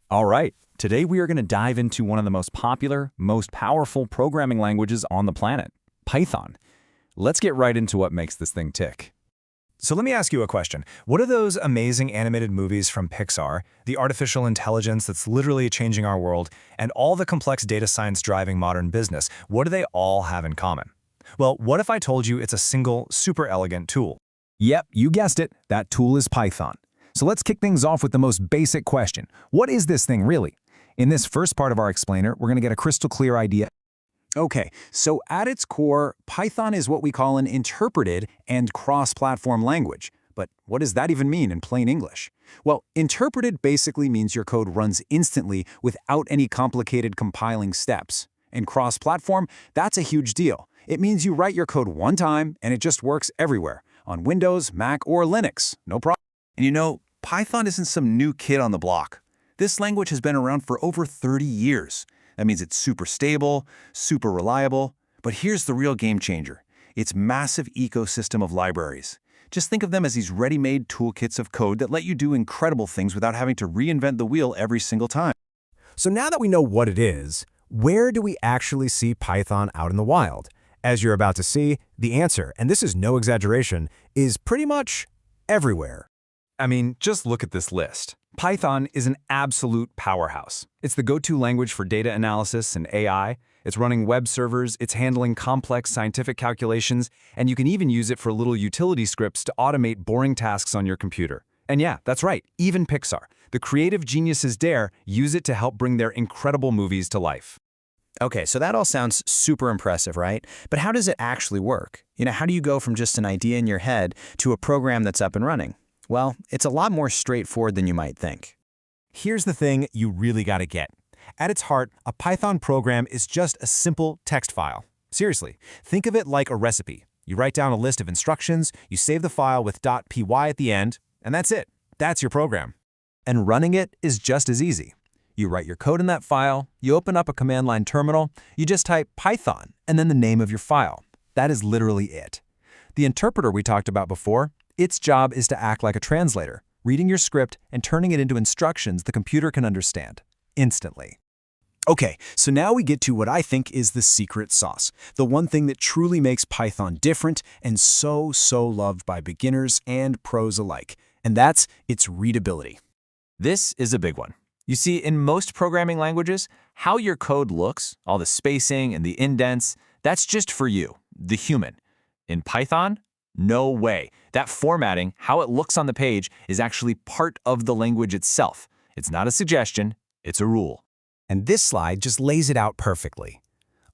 All right, today we are going to dive into one of the most popular, most powerful programming languages on the planet, Python. Let's get right into what makes this thing tick. So let me ask you a question. What are those amazing animated movies from Pixar, the artificial intelligence that's literally changing our world, and all the complex data science driving modern business, what do they all have in common? Well, what if I told you it's a single, super elegant tool? Yep, you guessed it, that tool is Python. So let's kick things off with the most basic question. What is this thing really? In this first part of our explainer, we're going to get a crystal clear idea. Okay, so at its core, Python is what we call an interpreted and cross-platform language. But what does that even mean in plain English? Well, interpreted basically means your code runs instantly without any complicated compiling steps. And cross-platform, that's a huge deal. It means you write your code one time and it just works everywhere, on Windows, Mac, or Linux, no problem. And you know, Python isn't some new kid on the block. This language has been around for over 30 years. That means it's super stable, super reliable. But here's the real game changer. Its massive ecosystem of libraries. Just think of them as these ready-made toolkits of code that let you do incredible things without having to reinvent the wheel every single time. So now that we know what it is, where do we actually see Python out in the wild? As you're about to see, the answer, and this is no exaggeration, is pretty much everywhere. I mean, just look at this list. Python is an absolute powerhouse. It's the go-to language for data analysis and AI. It's running web servers, it's handling complex scientific calculations, and you can even use it for little utility scripts to automate boring tasks on your computer. And yeah, that's right, even Pixar. The creative geniuses dare use it to help bring their incredible movies to life. Okay, so that all sounds super impressive, right? But how does it actually work? How do you go from just an idea in your head to a program that's up and running? Well, it's a lot more straightforward than you might think. Here's the thing you really got to get. At its heart, a Python program is just a simple text file. Seriously, think of it like a recipe. You write down a list of instructions, you save the file with .py at the end, and that's it. That's your program. And running it is just as easy. You write your code in that file, you open up a command line terminal, you just type Python and then the name of your file. That is literally it. The interpreter we talked about before, its job is to act like a translator, reading your script and turning it into instructions the computer can understand, instantly. Okay, so now we get to what I think is the secret sauce, the one thing that truly makes Python different and so loved by beginners and pros alike, and that's its readability. This is a big one. You see, in most programming languages, how your code looks, all the spacing and the indents, that's just for you, the human. In Python, no way. That formatting, how it looks on the page, is actually part of the language itself. It's not a suggestion, it's a rule. And this slide just lays it out perfectly.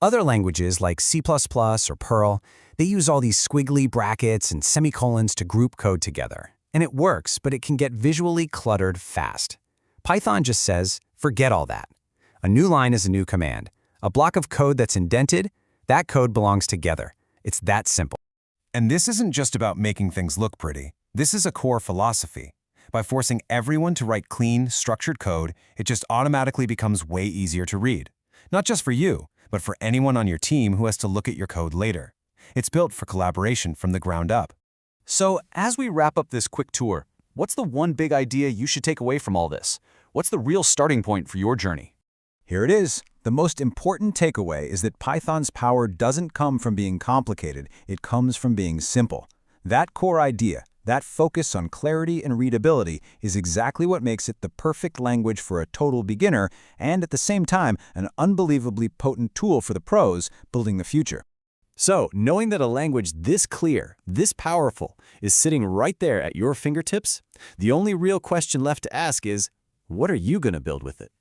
Other languages like C++ or Perl, they use all these squiggly brackets and semicolons to group code together. And it works, but it can get visually cluttered fast. Python just says, forget all that. A new line is a new command. A block of code that's indented, that code belongs together. It's that simple. And this isn't just about making things look pretty. This is a core philosophy. By forcing everyone to write clean, structured code, it just automatically becomes way easier to read. Not just for you, but for anyone on your team who has to look at your code later. It's built for collaboration from the ground up. So, as we wrap up this quick tour, what's the one big idea you should take away from all this? What's the real starting point for your journey? Here it is. The most important takeaway is that Python's power doesn't come from being complicated, it comes from being simple. That core idea, that focus on clarity and readability, is exactly what makes it the perfect language for a total beginner and at the same time an unbelievably potent tool for the pros building the future. So, knowing that a language this clear, this powerful, is sitting right there at your fingertips, the only real question left to ask is, what are you going to build with it?